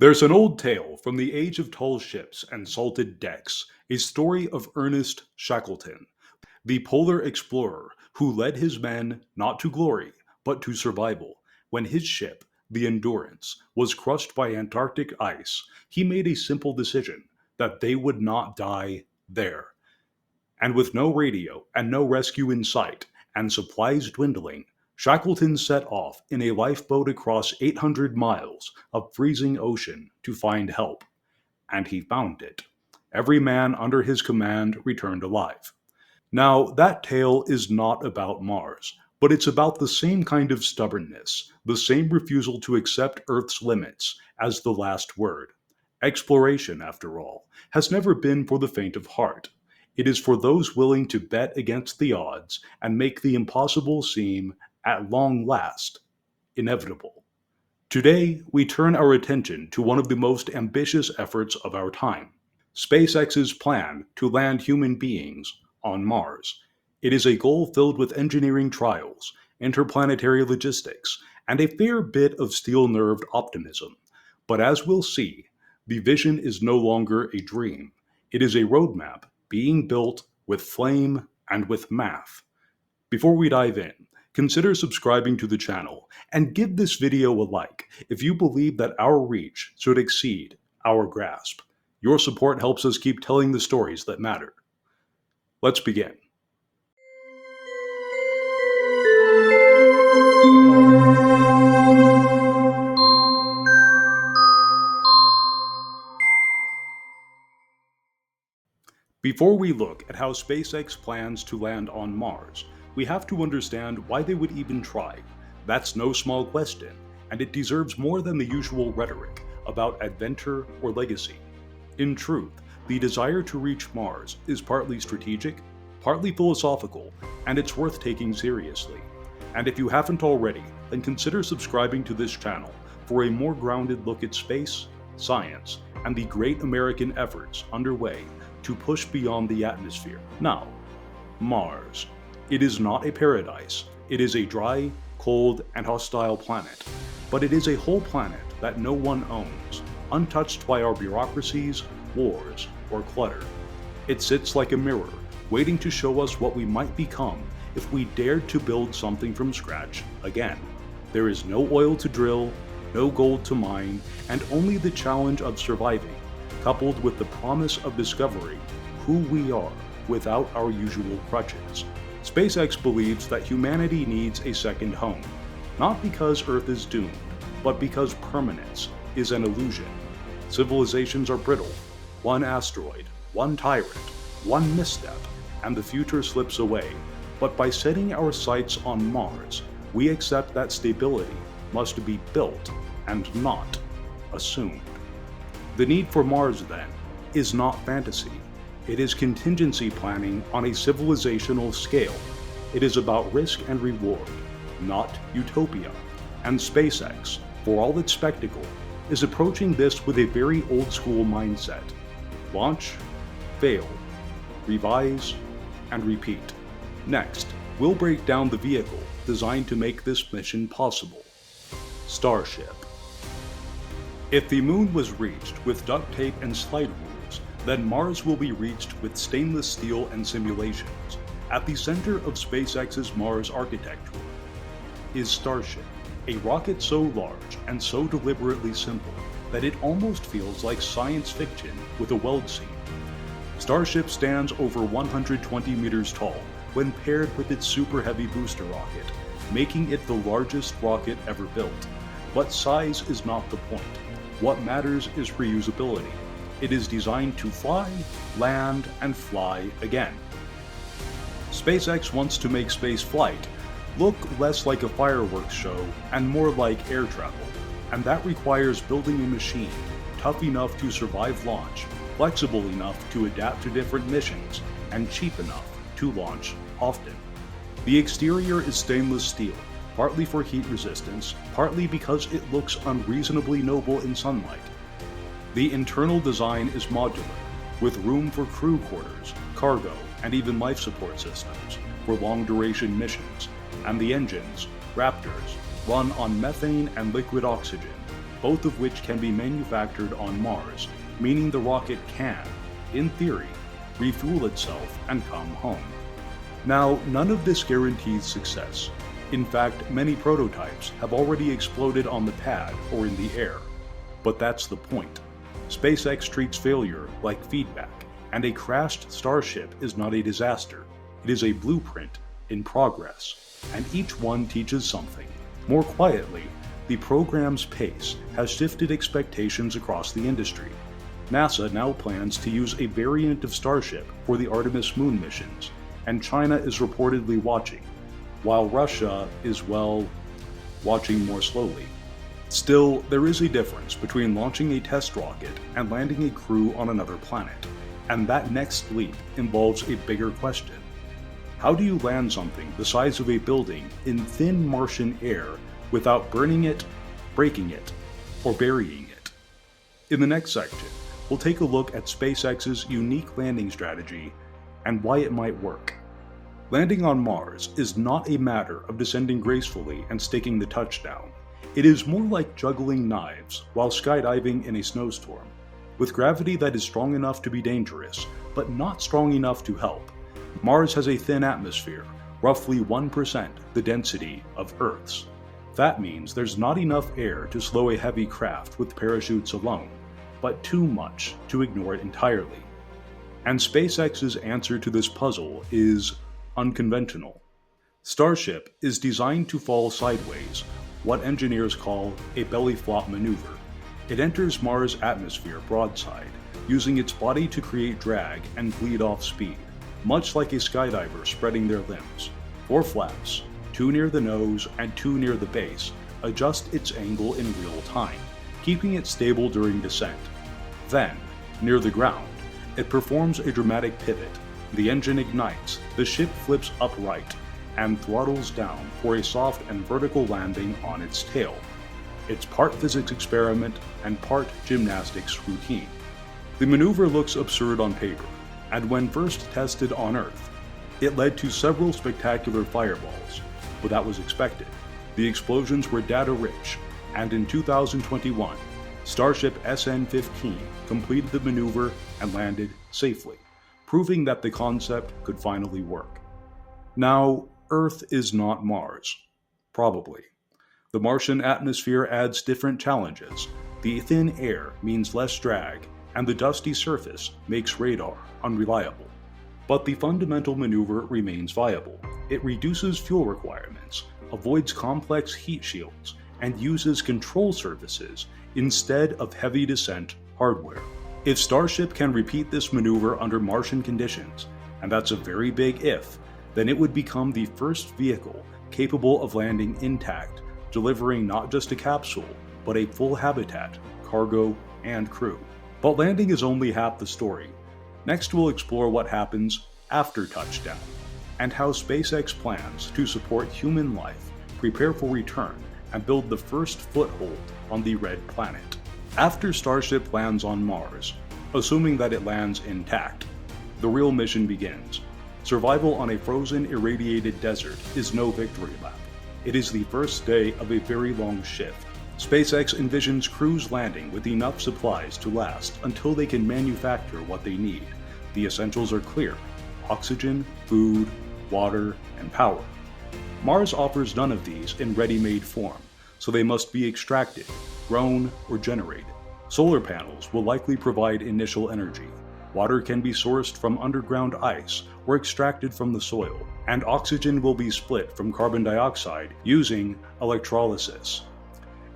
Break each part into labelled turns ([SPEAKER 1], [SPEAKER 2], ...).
[SPEAKER 1] There's an old tale from the age of tall ships and salted decks, a story of Ernest Shackleton, the polar explorer who led his men not to glory, but to survival. When his ship, the Endurance, was crushed by Antarctic ice, he made a simple decision that they would not die there. And with no radio and no rescue in sight, and supplies dwindling, Shackleton set off in a lifeboat across 800 miles of freezing ocean to find help. And he found it. Every man under his command returned alive. Now, that tale is not about Mars, but it's about the same kind of stubbornness, the same refusal to accept Earth's limits as the last word. Exploration, after all, has never been for the faint of heart. It is for those willing to bet against the odds and make the impossible seem, at long last, inevitable. Today, we turn our attention to one of the most ambitious efforts of our time: SpaceX's plan to land human beings on Mars. It is a goal filled with engineering trials, interplanetary logistics, and a fair bit of steel nerved optimism. But as we'll see, the vision is no longer a dream. It is a roadmap being built with flame and with math. Before we dive in, consider subscribing to the channel and give this video a like if you believe that our reach should exceed our grasp. Your support helps us keep telling the stories that matter. Let's begin. Before we look at how SpaceX plans to land on Mars, we have to understand why they would even try. That's no small question, and it deserves more than the usual rhetoric about adventure or legacy. In truth, the desire to reach Mars is partly strategic, partly philosophical, and it's worth taking seriously. And if you haven't already, then consider subscribing to this channel for a more grounded look at space, science, and the great American efforts underway to push beyond the atmosphere. Now, Mars. It is not a paradise. It is a dry, cold, and hostile planet. But it is a whole planet that no one owns, untouched by our bureaucracies, wars, or clutter. It sits like a mirror, waiting to show us what we might become if we dared to build something from scratch again. There is no oil to drill, no gold to mine, and only the challenge of surviving, coupled with the promise of discovering who we are without our usual crutches. SpaceX believes that humanity needs a second home, not because Earth is doomed, but because permanence is an illusion. Civilizations are brittle. One asteroid, one tyrant, one misstep, and the future slips away. But by setting our sights on Mars, we accept that stability must be built and not assumed. The need for Mars, then, is not fantasy. It is contingency planning on a civilizational scale. It is about risk and reward, not utopia. And SpaceX, for all its spectacle, is approaching this with a very old-school mindset. Launch, fail, revise, and repeat. Next, we'll break down the vehicle designed to make this mission possible: Starship. If the moon was reached with duct tape and slide rules, then Mars will be reached with stainless steel and simulations. At the center of SpaceX's Mars architecture is Starship, a rocket so large and so deliberately simple that it almost feels like science fiction with a weld seam. Starship stands over 120 meters tall when paired with its super heavy booster rocket, making it the largest rocket ever built. But size is not the point. What matters is reusability. It is designed to fly, land, and fly again. SpaceX wants to make space flight look less like a fireworks show and more like air travel, and that requires building a machine tough enough to survive launch, flexible enough to adapt to different missions, and cheap enough to launch often. The exterior is stainless steel, partly for heat resistance, partly because it looks unreasonably noble in sunlight. The internal design is modular, with room for crew quarters, cargo, and even life support systems for long-duration missions, and the engines, Raptors, run on methane and liquid oxygen. both of which can be manufactured on Mars, meaning the rocket can, in theory, refuel itself and come home. Now, none of this guarantees success. In fact, many prototypes have already exploded on the pad or in the air. But that's the point. SpaceX treats failure like feedback, and a crashed Starship is not a disaster. It is a blueprint in progress, and each one teaches something. More quietly, the program's pace has shifted expectations across the industry. NASA now plans to use a variant of Starship for the Artemis moon missions, and China is reportedly watching, while Russia is, well, watching more slowly. Still, there is a difference between launching a test rocket and landing a crew on another planet, and that next leap involves a bigger question. How do you land something the size of a building in thin Martian air without burning it, breaking it, or burying it? In the next section, we'll take a look at SpaceX's unique landing strategy and why it might work. Landing on Mars is not a matter of descending gracefully and staking the touchdown. It is more like juggling knives while skydiving in a snowstorm, with gravity that is strong enough to be dangerous, but not strong enough to help. Mars has a thin atmosphere, roughly 1% the density of Earth's. That means there's not enough air to slow a heavy craft with parachutes alone, but too much to ignore it entirely. And SpaceX's answer to this puzzle is unconventional. Starship is designed to fall sideways, what engineers call a belly flop maneuver. It enters Mars' atmosphere broadside, using its body to create drag and bleed off speed, much like a skydiver spreading their limbs. 4 flaps, 2 near the nose and 2 near the base, adjust its angle in real time, keeping it stable during descent. Then, near the ground, it performs a dramatic pivot. The engine ignites, the ship flips upright, and throttles down for a soft and vertical landing on its tail. It's part physics experiment and part gymnastics routine. The maneuver looks absurd on paper, and when first tested on Earth, it led to several spectacular fireballs, but that was expected. The explosions were data-rich, and in 2021, Starship SN-15 completed the maneuver and landed safely, proving that the concept could finally work. Now, Earth is not Mars. Probably. The Martian atmosphere adds different challenges. The thin air means less drag, and the dusty surface makes radar unreliable. But the fundamental maneuver remains viable. It reduces fuel requirements, avoids complex heat shields, and uses control surfaces instead of heavy descent hardware. If Starship can repeat this maneuver under Martian conditions, and that's a very big if, then it would become the first vehicle capable of landing intact, delivering not just a capsule, but a full habitat, cargo, and crew. But landing is only half the story. Next, we'll explore what happens after touchdown, and how SpaceX plans to support human life, prepare for return, and build the first foothold on the Red Planet. After Starship lands on Mars, assuming that it lands intact, the real mission begins. Survival on a frozen, irradiated desert is no victory lap. It is the first day of a very long shift. SpaceX envisions crews landing with enough supplies to last until they can manufacture what they need. The essentials are clear: oxygen, food, water, and power. Mars offers none of these in ready-made form, so they must be extracted, grown, or generated. Solar panels will likely provide initial energy. Water can be sourced from underground ice or extracted from the soil, and oxygen will be split from carbon dioxide using electrolysis.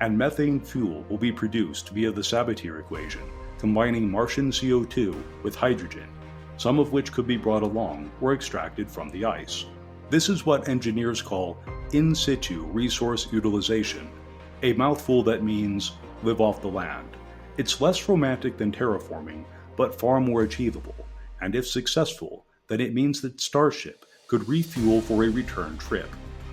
[SPEAKER 1] And methane fuel will be produced via the Sabatier equation, combining Martian CO2 with hydrogen, some of which could be brought along or extracted from the ice. This is what engineers call in situ resource utilization, a mouthful that means live off the land. It's less romantic than terraforming, but far more achievable, and if successful, then it means that Starship could refuel for a return trip.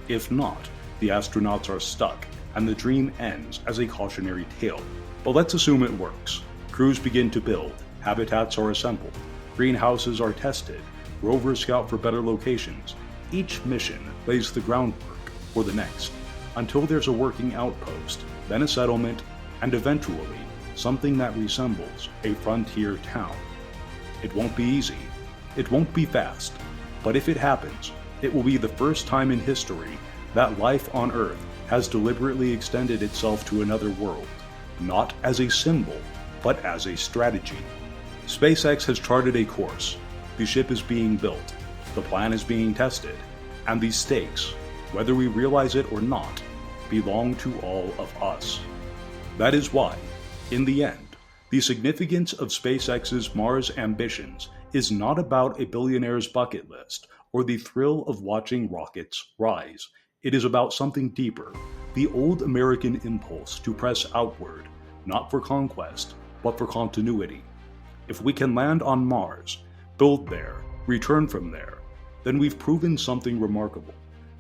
[SPEAKER 1] If not, the astronauts are stuck, and the dream ends as a cautionary tale. But let's assume it works. Crews begin to build, habitats are assembled, greenhouses are tested, rovers scout for better locations. Each mission lays the groundwork for the next, until there's a working outpost, then a settlement, and eventually something that resembles a frontier town. It won't be easy, it won't be fast, but if it happens, it will be the first time in history that life on Earth has deliberately extended itself to another world, not as a symbol, but as a strategy. SpaceX has charted a course, the ship is being built, the plan is being tested, and these stakes, whether we realize it or not, belong to all of us. That is why, in the end, the significance of SpaceX's Mars ambitions is not about a billionaire's bucket list or the thrill of watching rockets rise. It is about something deeper, the old American impulse to press outward, not for conquest, but for continuity. If we can land on Mars, build there, return from there, then we've proven something remarkable,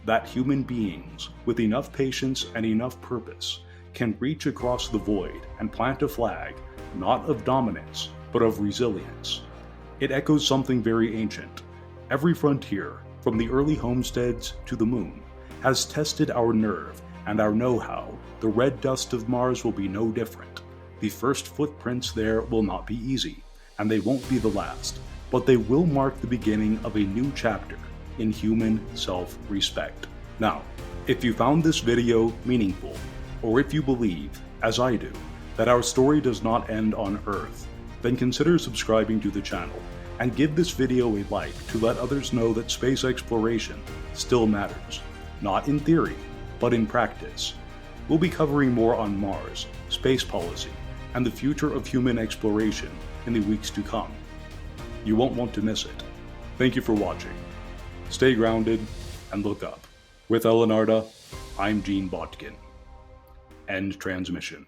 [SPEAKER 1] that human beings, with enough patience and enough purpose, can reach across the void and plant a flag, not of dominance, but of resilience. It echoes something very ancient. Every frontier, from the early homesteads to the moon, has tested our nerve and our know-how. The red dust of Mars will be no different. The first footprints there will not be easy, and they won't be the last, but they will mark the beginning of a new chapter in human self-respect. Now, if you found this video meaningful, or if you believe, as I do, that our story does not end on Earth, then consider subscribing to the channel and give this video a like to let others know that space exploration still matters, not in theory, but in practice. We'll be covering more on Mars, space policy, and the future of human exploration in the weeks to come. You won't want to miss it. Thank you for watching. Stay grounded and look up. With Elenarda, I'm Gene Botkin. End transmission.